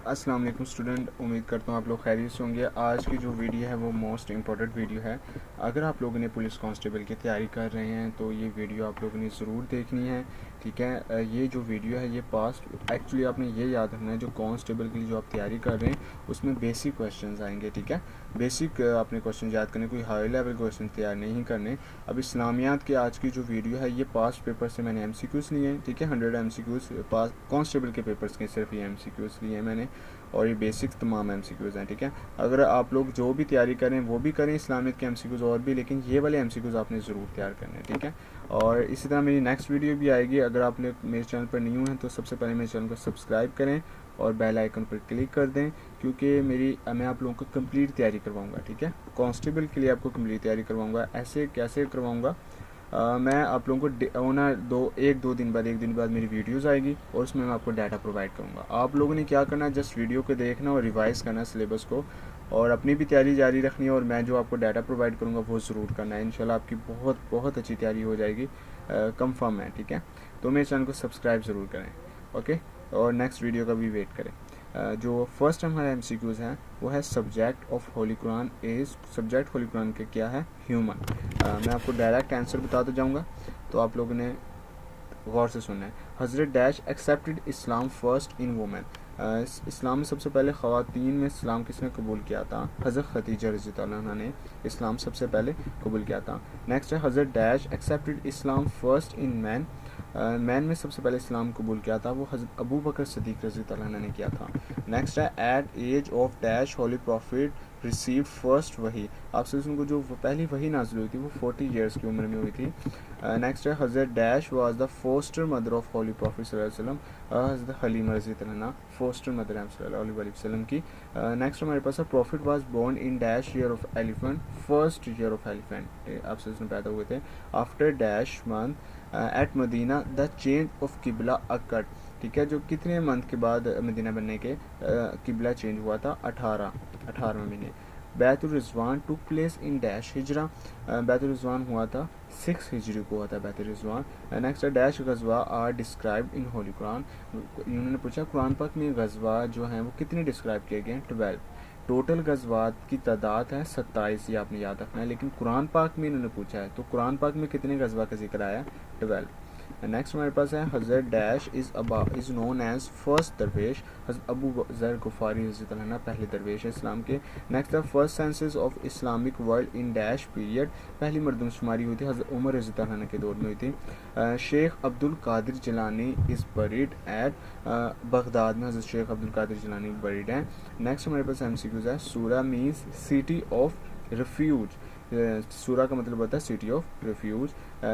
अस्सलाम वालेकुम स्टूडेंट, उम्मीद करता हूँ आप लोग खैरियत से होंगे। आज की जो वीडियो है वो मोस्ट इम्पॉर्टेंट वीडियो है। अगर आप लोगों ने पुलिस कांस्टेबल की तैयारी कर रहे हैं तो ये वीडियो आप लोगों ने ज़रूर देखनी है, ठीक है। ये जो वीडियो है ये पास्ट एक्चुअली आपने ये याद रखना है, जो कांस्टेबल के लिए जो आप तैयारी कर रहे हैं उसमें बेसिक क्वेश्चन आएंगे, ठीक है। बेसिक आपने क्वेश्चन याद करने, कोई हाई लेवल क्वेश्चन तैयार नहीं करने। अब इस्लामियात की आज की जो वीडियो है ये पास्ट पेपर से मैंने MCQs लिए हैं, ठीक है। 100 MCQs पास कांस्टेबल के पेपर्स के सिर्फ ये MCQs लिए हैं मैंने, और ये बेसिक तमाम MCQs हैं, ठीक है। अगर आप लोग जो भी तैयारी करें वो भी करें, इस्लामिक के MCQs और भी, लेकिन ये वाले MCQs आपने ज़रूर तैयार करने हैं, ठीक है। और इसी तरह मेरी नेक्स्ट वीडियो भी आएगी। अगर आप लोग मेरे चैनल पर न्यू हैं तो सबसे पहले मेरे चैनल को सब्सक्राइब करें और बेल आइकन पर क्लिक कर दें, क्योंकि मैं आप लोगों को कंप्लीट तैयारी करवाऊंगा, ठीक है। कांस्टेबल के लिए आपको कंप्लीट तैयारी करवाऊंगा। ऐसे कैसे करवाऊंगा, मैं आप लोगों को ना एक दो दिन बाद मेरी वीडियोस आएगी और उसमें मैं आपको डाटा प्रोवाइड करूँगा। आप लोगों ने क्या करना है, जस्ट वीडियो को देखना और रिवाइज़ करना सिलेबस को, और अपनी भी तैयारी जारी रखनी है। और मैं जो आपको डाटा प्रोवाइड करूँगा वो ज़रूर करना है। इंशाल्लाह आपकी बहुत बहुत अच्छी तैयारी हो जाएगी, कंफर्म है, ठीक है। तो मेरे चैनल को सब्सक्राइब ज़रूर करें, ओके। और नेक्स्ट वीडियो का भी वेट करें। जो फर्स्ट हमारा MCQs है वो है subject of Holi Quran is, subject Holi Quran के क्या है, ह्यूमन। मैं आपको डायरेक्ट आंसर बताता जाऊंगा, तो आप लोगों ने गौर से सुनना है। हज़रत dash accepted Islam first in women. इस्लाम में सबसे पहले ख़वातीन में इस्लाम किसने कबूल किया था? हज़रत खदीजा रज़ी अल्लाह अन्हा ने इस्लाम सबसे पहले कबूल किया था। नेक्स्ट है हज़रत dash accepted Islam first in man. Man में सबसे पहले इस्लाम कबूल किया था, वो हज़रत अबू बकर सदीक़ रज़ी अल्लाह अन्हा ने किया था। नेक्स्ट है at age of dash holy prophet receive first वही। आपसे उनको जो पहली वही नाजिल हुई थी वो 40 ईयर्स की उम्र में हुई थी। नेक्स्ट है हज़रत dash was the foster mother of holy prophet सल्लल्लाहु अलैहि वसल्लम। हज़रत हलीमा रज़ी अल्लाह अन्हा फोस्टर मदर है सल्लल्लाहु अलैहि वसल्लम की। नेक्स्ट हमारे पास है prophet was born in dash year of elephant, first year of elephant आपसे उसमें पैदा हुए थे। After dash month at Madina the change of किबला अकड, ठीक है। जो कितने मंथ के बाद मदीना बनने के किबला चेंज हुआ था? 18वें महीने। बैतुल रिजवान टुक प्लेस इन डैश हिजरा। बैतुल रिजवान हुआ था 6 हिजरी को हुआ था बैतुल रिजवान। नेक्स्ट डैश गजवा are described in holy Quran. उन्होंने पूछा कुरान पाक में गजवा जो हैं वो कितने डिस्क्राइब किए गए हैं? 12। टोटल गजवात की तादाद है 27, ये आपने याद रखना है, लेकिन कुरान पाक में इन्होंने पूछा है तो कुरान पाक में कितने गजवा का जिक्र आया? 12। नेक्स्ट हमारे पास है हज़रत dash is known as first दरवेश। हज़रत अबू ज़र गुफ़ारी रज़ी अल्लाह अन्हु पहले दरवेश है इस्लाम के। नेक्स्ट है first census of Islamic world in dash period. पहली मरदमशुमारी हुई थी हज़रत उमर रज़ी अल्लाह अन्हु के दौर में हुई थी। Sheikh Abdul Qadir Jilani is buried at Baghdad में। हज़रत Sheikh Abdul Qadir Jilani buried हैं। नेक्स्ट हमारे पास MCQs है सूरा मीन्स सिटी ऑफ रिफ्यूज। सूरा का मतलब होता है city of refuge.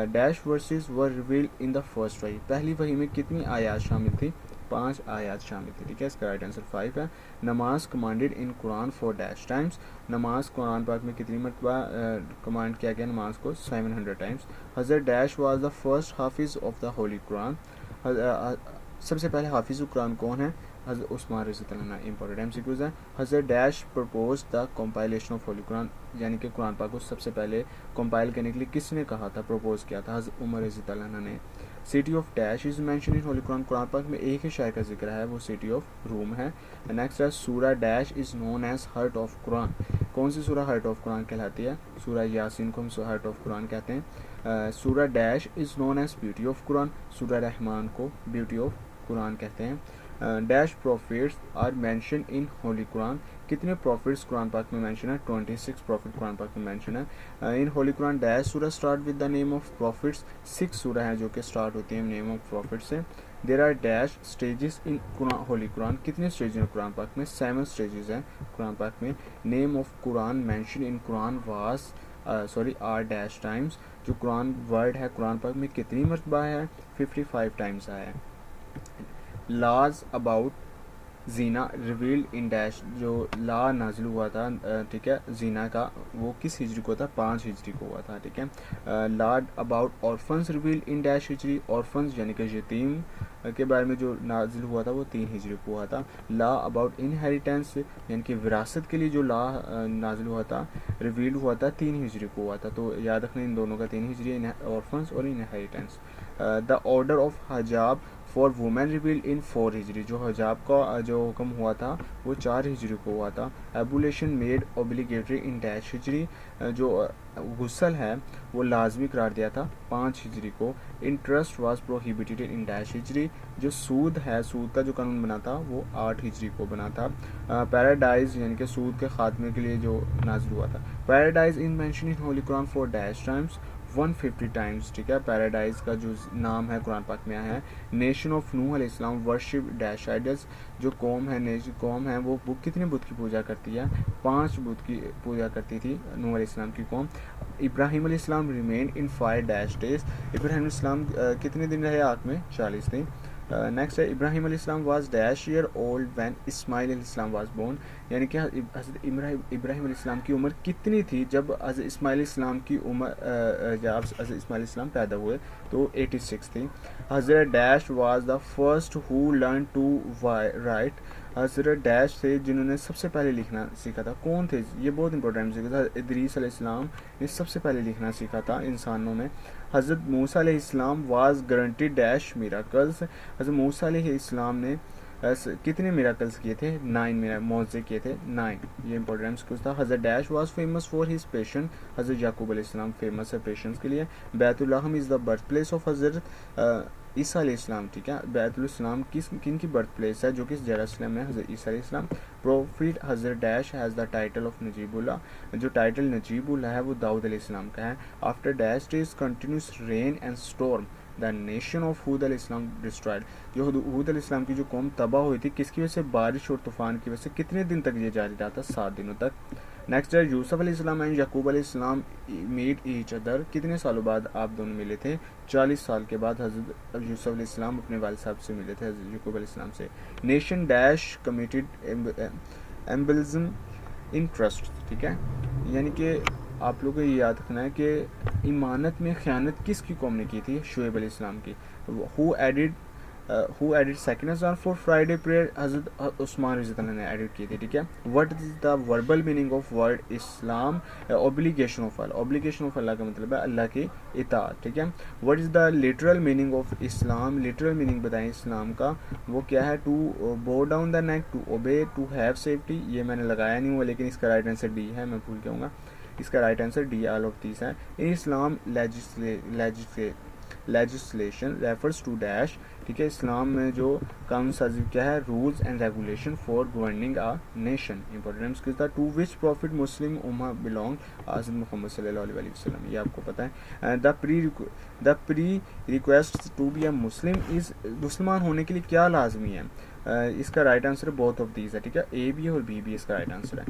Dash verses were reveal in the first वही। पहली वही में कितनी आयात शामिल थी? 5 आयात शामिल थी, ठीक है। इसका राइट आंसर 5 है। नमाज commanded in Quran for dash times. नमाज कुरान पाक में कितनी मरतबा कमांड किया गया नमाज को? 700 टाइम्स। हज़रत dash was the first Hafiz of the Holi Quran. सबसे पहले हाफिज कुरान कौन है? हज़रत उस्मान रज़ी अल्लाह अन्हु। इंपॉर्टेंट MCQs है। हज़रत dash propose the compilation of Holi Quran, यानी कि कुरान पाक को सबसे पहले कंपाइल करने के लिए किसने कहा था, प्रपोज किया था? हज़रत उमर रज़ी अल्लाह अन्हु ने। City of dash is mention in holy Quran. Quran पाक में एक ही शहर का जिक्र है, वो सिटी ऑफ रूम है। नेक्स्ट है सूरा dash is known as heart of Quran. कौन सी सूरा हार्ट ऑफ कुरान कहलाती है? सूरा यासीन को हम हार्ट ऑफ कुरान कहते हैं। सूरा dash is known as beauty of Quran. सूरा रहमान को ब्यूटी ऑफ कुरान कहते हैं। Dash prophets are mention in holy Quran. कितने प्रॉफिट्स कुरान पाक में मेंशन है? 26 प्रॉफिट कुरान पाक में मेंशन है। इन होली कुरान डैश सूरा start with the name of profits. 6 सूरा हैं जो कि स्टार्ट होती हैं नेम ऑफ प्रॉफिट से। There are dash stages in holy Quran. कितने स्टेज हैं कुरान पाक में? 7 स्टेजेस हैं कुरान पाक में। Name of Quran mention in Quran वास आर डैश टाइम्स। जो कुरान वर्ड है कुरान पाक में कितनी मरतबा है? 55 टाइम्स आया है। लाज अबाउट जीना रिवील्ड इन डैश। जो ला नाजिल हुआ था, ठीक है, जीना का, वो किस हिजरी को था? 5 हिजरी को हुआ था, ठीक है। लाड about orphans revealed in dash Hijri. Orphans यानी कि यतीम के बारे में जो नाजिल हुआ था वो 3 हिजरी को हुआ था। ला अबाउट इनहेरिटेंस यानी कि विरासत के लिए जो ला नाजिल हुआ था, रिवील्ड हुआ था 3 हिजरी को हुआ था। तो याद रखना इन दोनों का 3 हिजरी, ऑर्फन्स और inheritance. The order of hijab for women revealed in 4 हिजरी, जो हिजाब का जो हुक्म हुआ था वो 4 हिजरी को हुआ था। एबुलेशन मेड ओब्लिगेटरी इन डैश हिजरी, जो गुस्ल है वो लाजमी करार दिया था 5 हिजरी को। Interest was prohibited in dash हिजरी, जो सूद है, सूद का जो कानून बना था वो 8 हिजरी को बना था। पैराडाइज यानी कि सूद के खात्मे के लिए जो नाजिल हुआ था। Paradise in mention in holy Quran for dash times 150 times, ठीक है। पैराडाइज का जो नाम है कुरान पाक में आया है। नेशन ऑफ नूह अलैहिस्सलाम वर्शिप डैश आइडल्स, जो कौम है वो कितने बुत की पूजा करती है? 5 बुत की पूजा करती थी नूह अलैहिस्सलाम की कौम। इब्राहिम अलैहिस्सलाम remain in 5 dash days, Ibrahim अलैहिस्सलाम कितने दिन रहे आग में? 40 दिन। नेक्स्ट है इब्राहिम अलैहिस्सलाम was dash year old when Ismail अलैहिस्सलाम वाज बोर्न, यानी कि हज़रत इब्राहिम अलैहिस्सलाम की उम्र कितनी थी जब हज़रत इस्माइल अलैहिस्सलाम की उम्र जब हज़रत इस्माइल अलैहिस्सलाम पैदा हुए? तो 86 थी। हज़रत dash was the first who learn to write, हज़रत डैश थे जिन्होंने सबसे पहले लिखना सीखा था। कौन थे? ये बहुत इंपॉर्टेंट सीखा था। इदरीस अलैहिस्सलाम ने सबसे पहले लिखना सीखा था इंसानों में। हज़रत मूसा अलैहिस्सलाम वाज गारंटीड डैश मिराकल्स, हज़रत मूसा अलैहिस्सलाम ने कितने मिराकल्स किए थे? 9 मौज़े किए थे, 9। ये इंपॉर्टेंट कुछ था। हज़रत dash was famous for his patience, हज़रत याकूब अलैहिस्सलाम फेमस है पेशेंस के लिए। Bethlehem is the birth place of हज़रत ईसा अलैहिस्सलाम, ठीक है। बैतुल-इस्लाम किन की बर्थ प्लेस है? जो कि जेरूसलम में हज़रत ईसा अलैहिस्सलाम। Prophet Hazrat dash has the title of Najibullah, जो टाइटल नजीबुल्लाह है वो दाऊद अलैहिस्सलाम का है। After dash days continuous rain and storm the nation of Hud अलैहिस्सलाम डिस्ट्रॉयड, जो हूद अलैहिस्सलाम की जो कौम तबाह हुई थी किसकी वजह से? बारिश और तूफान की वजह से। कितने दिन तक ये जारी रहा था? 7 दिनों तक। नेक्स्ट है यूसुफ अलैहिस्सलाम एंड याकूब अलैहिस्सलाम मीट ईच अदर, कितने सालों बाद आप दोनों मिले थे? 40 साल के बाद हज़रत यूसुफ अलैहिस्सलाम अपने वालिद साहब से मिले थे, हज़रत याकूब अलैहिस्सलाम से। Nation dash committed embezzlement in trust, ठीक है। यानी कि आप लोगों को ये याद रखना है कि इमानत में ख़यानत किसकी कौम ने की थी? शुएब अलैहिस्सलाम की। हु एडिड सेकंड अज़ान फॉर फ्राइडे प्रेयर? हज़रत उस्मान रज़ियल्लाहु अन्हु ने एडिट की थी, ठीक है। What is the verbal meaning of word Islam? Obligation of Allah, obligation of Allah का मतलब है अल्लाह की इताअत, ठीक है। What is the literal meaning of Islam? Literal meaning बताएं इस्लाम का, वो क्या है? To bow down the neck, to obey, to have safety. ये मैंने लगाया नहीं हुआ लेकिन इसका राइट आंसर डी है, मैं भूल जाऊँगा। इसका right answer D, all of this है। In Islam legislation refers to dash, ठीक है। इस्लाम में जो कानून साजी क्या है? Rules and regulation for governing a nation. Important किस था? टू विच प्रॉफिट मुस्लिम उम्मा बिलोंग? हज़रत मुहम्मद सल्लल्लाहु अलैहि वसल्लम, ये आपको पता है। The pre request to be a Muslim is, मुसलमान होने के लिए क्या लाजमी है? इसका right answer both of these है, ठीक है। ए भी और बी भी इसका राइट आंसर है।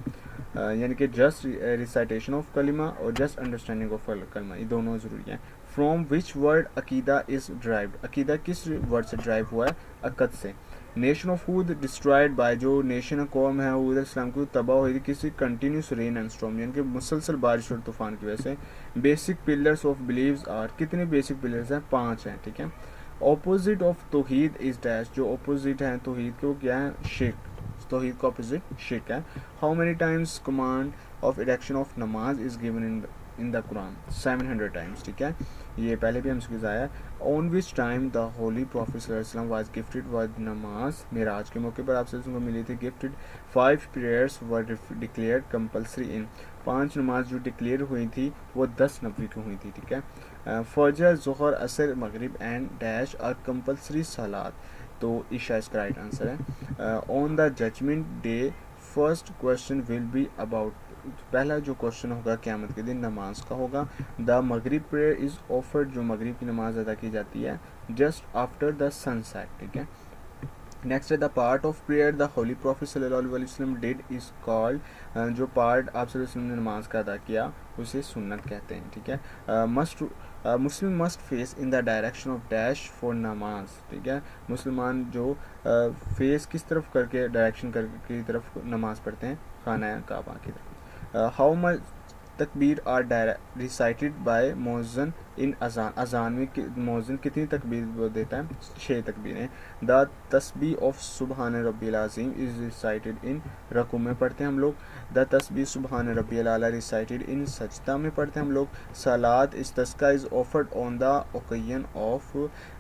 यानी कि जस्ट रिसाइटेशन ऑफ कलिमा और जस्ट अंडरस्टैंडिंग ऑफ कलिमा, ये दोनों ज़रूरी हैं। From which word aqeeda is derived? अकीदा किस वर्ड से ड्राइव हुआ है? अकद से। Nation of Hud destroyed by, जो नेशन कौम है हूद अलैहिस्सलाम की तबाह हुई थी किसी? कंटिन्यूस रेन एंड स्टॉर्म, यानी कि मुसलसल बारिश और तूफान की वजह से। Basic pillars of believes are, कितने बेसिक पिलर्स हैं? 5 हैं, ठीक है। ऑपोजिट ऑफ तौहीद इज डैश, जो ऑपोजिट है तौहीद के वो क्या है? शिर्क, तौहीद का ऑपोजिट शिर्क है। How many times command of erection of namaz is given in the Quran? 700 times, ठीक है। ये पहले भी हमसे आया है। On which time the holy prophet सल्लल्लाहु अलैहि वसल्लम वाज गिफ्टेड विद नमाज? मेराज के मौके पर आप सबको मिली थी गिफ्टेड। 5 प्रेयर्स वर डिक्लेयर्ड कंपल्सरी इन, 5 नमाज जो डिक्लेयर हुई थी वो 10 नबी की हुई थी, ठीक है। फजर, ज़ोहर, असर, मगरिब एंड डैश आर कंपल्सरी सलात, तो ईशा इसका राइट आंसर है। On the judgment day first question will be about, पहला जो क्वेश्चन होगा क़यामत के दिन नमाज का होगा। द मगरिब प्रेयर इज़ ऑफर्ड, जो मगरिब की नमाज अदा की जाती है जस्ट आफ्टर द सनसेट, ठीक है। नेक्स्ट है the part of prayer the holy prophet सल्लल्लाहु अलैहि वसल्लम डिड इज़ कॉल्ड, जो पार्ट आप सल्लल्लाहु अलैहि वसल्लम ने नमाज का अदा किया उसे सुन्नत कहते हैं, ठीक है। Muslim must face in the direction of dash for namaz, ठीक है। मुसलमान जो फेस किस तरफ करके डायरेक्शन की तरफ नमाज पढ़ते हैं? खाना काबा की तरफ। हाउ मच तकबीर आर रिसाइटेड बाय मोज़न इन अजान, अजान में मोज़न कितनी तकबीर देता है? 6 तकबीरें। द तस्बीह ऑफ सुबहान रब्बिल अज़ीम इज़ रिसाइटेड इन रकू में पढ़ते हैं हम लोग। द तस्बीह सुबहान रब्बिल आला रिसाइटेड इन सजदा में पढ़ते हैं हम लोग। Salat istisqa is offered on the occasion of,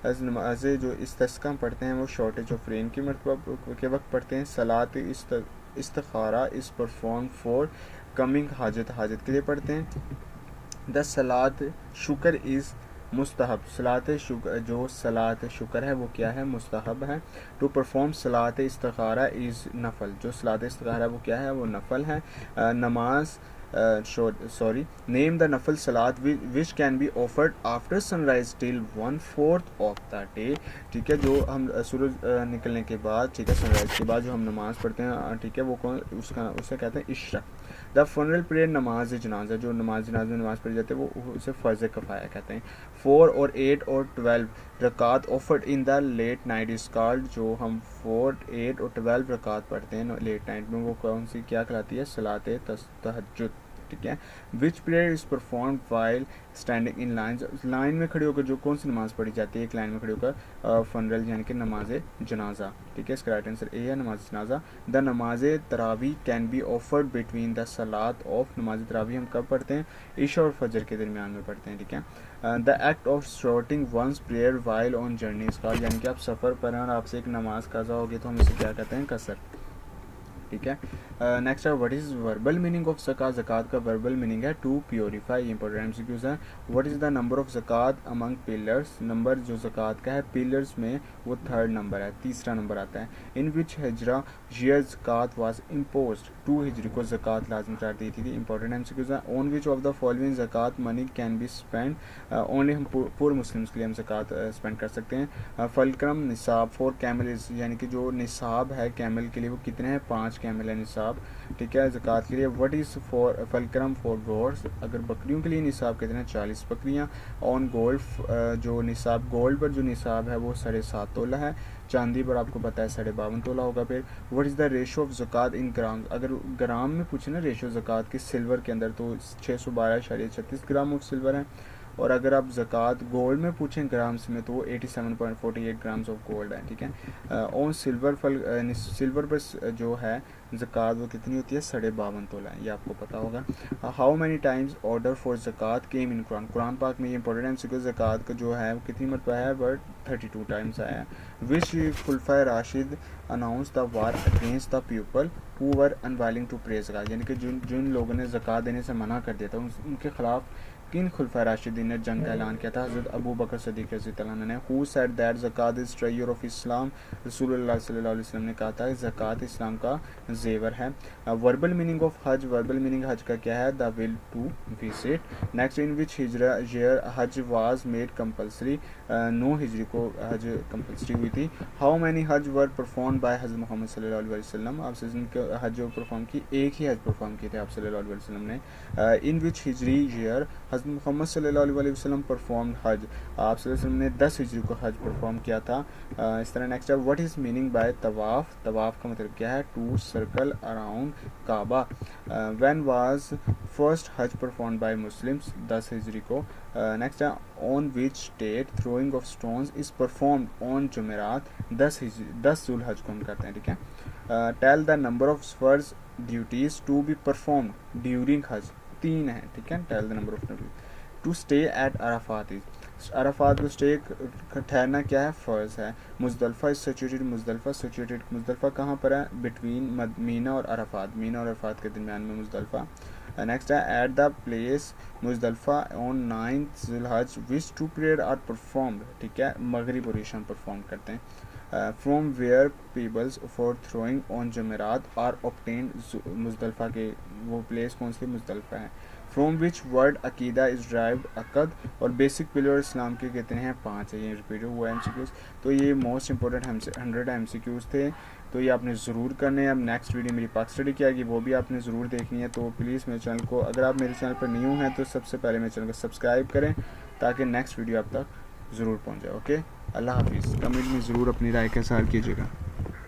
नमाज जो इस्तिस्का पढ़ते हैं वो शॉर्टेज ऑफ रेन के वक्त पढ़ते हैं। सलात इस्तिखारा इज़ परफॉर्म फॉर कमिंग हाजत, हाजत के लिए पढ़ते हैं। द सलात शुक्र इज़ मुस्तहब, सलात शुक्र जो सलात शुक्र है वो क्या है? मुस्तहब है। टू परफॉर्म सलात इस्तिखारा इज़ नफल, जो सलात इस्तिखारा वो क्या है? वो नफल है। नमाज नेम द नफल सलात which can be offered after sunrise till 1/4 of the day, ठीक है, जो हम सूरज निकलने के बाद, ठीक है, सनराइज के बाद जो हम नमाज पढ़ते हैं, ठीक है, वो कौन उसे कहते हैं? इश्रा। द फनरल प्रेयर नमाज जनाजा, जो जनाजा में नमाज पढ़ी जाती है वो उसे फ़र्ज़ कफ़ाया कहते हैं। 4 और 8 और 12 rakat offered in the late night is called, जो हम 4, 8 और 12 रकात पढ़ते हैं लेट नाइट में, वो कौन सी क्या कहलाती है? सलात तहज्जुद, ठीक है। Which prayer is performed while standing in line, line में खड़े होकर जो कौन सी नमाज पढ़ी जाती है? एक लाइन में खड़े होकर फनरल यानी कि नमाज जनाजा, ठीक है, इसका राइट आंसर ए है, नमाज जनाजा। The namaz taraweeh can be offered between the salat of, नमाज तरावी हम कब पढ़ते हैं? इशा और फजर के दरमियान में पढ़ते हैं, ठीक है। The act of shorting one's prayer while on journey is called, यानी कि आप सफ़र पर हैं और आपसे एक नमाज काज़ा होगी तो हम इसे क्या कहते हैं? कसर, ठीक है। नेक्स्ट है what is verbal meaning of zakat, ज़कात का वर्बल मीनिंग है टू प्योरीफाई, ये इंपॉर्टेंट एमसीक्यूज है। What is the number of zakat among pillars, number जो ज़कात का है पिलर्स में वो 3rd नंबर है, 3रा नंबर आता है। In which Hijra year zakat was imposed, 2 हिजरी को ज़कात लाजम करार दी थी, इंपॉर्टेंट एमसीक्यूज है। On which of the following zakat money can be spend, only हम पूर मुस्लिम्स के लिए हम ज़कात स्पेंड कर सकते हैं। फलक्रम निसाब फॉर कैमल, यानी कि जो निसाब है कैमल के लिए वो कितने हैं? 5 कैमल है निसाब, ठीक है, ज़कात के लिए। What is for fulcrum for goats, अगर बकरियों के लिए निसाब कितने हैं? 40 बकरियाँ। ऑन गोल्ड, जो निसाब गोल्ड पर जो निसाब है वो 7.5 तोला है। चांदी पर आपको पता है 52.5 तोला होगा। फिर what is the ratio of zakat in ग्राम, अगर ग्राम में पूछे ना रेशो ज़कात की सिल्वर के अंदर तो 612.36 ग्राम ऑफ सिल्वर है, और अगर आप ज़कात गोल्ड में पूछें ग्राम्स में तो वो 87.48 ग्राम्स ऑफ गोल्ड है, ठीक है। ऑन सिल्वर सिल्वर पर जो है ज़कात वो कितनी होती है? 52.5 तोला है, ये आपको पता होगा। How many times order for zakat came in Quran, Quran पाक में ये इंपॉर्टेंट एमसीक्यू ज़कात का जो है वो कितनी मरतबा है? बट 32 टाइम्स आया है। Which Khulafa Rashid announce the war against the people who were unwilling to pay zakat, यानी कि जिन लोगों ने ज़कात देने से मना कर दिया था उनके खिलाफ किन खुलफा राशिदीन ने जंग का ऐलान किया था? हज़रत अबू बकर सिद्दीक़ रज़ी अल्लाह अन्हु ने। Who said that zakat is treasure of Islam, रसूलुल्लाह सल्लल्लाहु अलैहि वसल्लम ने कहा था ज़कात इस्लाम का जेवर है। Verbal meaning of Hajj, verbal meaning हज का क्या है? The will to visit. Next, in which Hijra year Hajj was made compulsory, 9 हिजरी को हज कंपल्सरी हुई थी। हाउ मैनी हज वर परफॉर्म बाय हज़रत मोहम्मद सल्लल्लाहु अलैहि वसल्लम, आप जिनके हज जो परफॉर्म की, एक ही हज परफॉर्म किए थे आप सल्लल्लाहु अलैहि वसल्लम ने। इन विच हिजरी ईयर हज़रत मोहम्मद सल्लल्लाहु अलैहि वसल्लम परफॉर्म हज, आप सल्लल्लाहु अलैहि वसल्लम ने 10 हिजरी को हज परफॉर्म किया था। इस तरह नेक्स्ट है what is meaning by tawaf, तवाफ का मतलब क्या है? To circle around Kaaba. When was first Hajj perform by Muslims, 10 हिजरी को। नेक्स्ट है on which date throwing of stones is performed on Jamarat, 10 जुल हज को हम करते हैं, ठीक है। Tell the number of farz duties to be performed during Hajj, 3 है, ठीक है। Tell the number of to stay at Arafat is, Arafat को स्टे ठहरना क्या है? फ़र्ज़ है। मुज़दलिफ़ा इज सिचुएटेड, मुज़दलिफ़ा कहाँ पर है? बिटवीन मीना और अराफात, मीना और अराफात के दरमियान में मुज़दलिफ़ा। नेक्स्ट है at the place Muzdalifah on 9th Zulhajj which 2 prayer are performed, ठीक है, मगरिब और ईशा परफॉर्म करते हैं। From where pebbles for throwing on Jamarat are obtained, Muzdalifah के वो प्लेस कौन सी? मुज़दलिफ़ा है। From which word aqeeda is derived aqd, और बेसिक पिलर इस्लाम के कितने हैं? 5 है, ये रिपीट हुआ एमसीक्यूज़। तो ये मोस्ट इंपॉर्टेंट 100 एमसीक्यूज़ थे, तो ये आपने ज़रूर करने हैं। अब नेक्स्ट वीडियो मेरी पाक स्टडी की आएगी, वो भी आपने ज़रूर देखनी है। तो प्लीज़ मेरे चैनल को, अगर आप मेरे चैनल पर न्यू हैं तो सबसे पहले मेरे चैनल को सब्सक्राइब करें ताकि नेक्स्ट वीडियो आप तक ज़रूर पहुँच जाए। ओके, अल्लाह हाफिज़। कमेंट में ज़रूर अपनी राय का इज़हार कीजिएगा।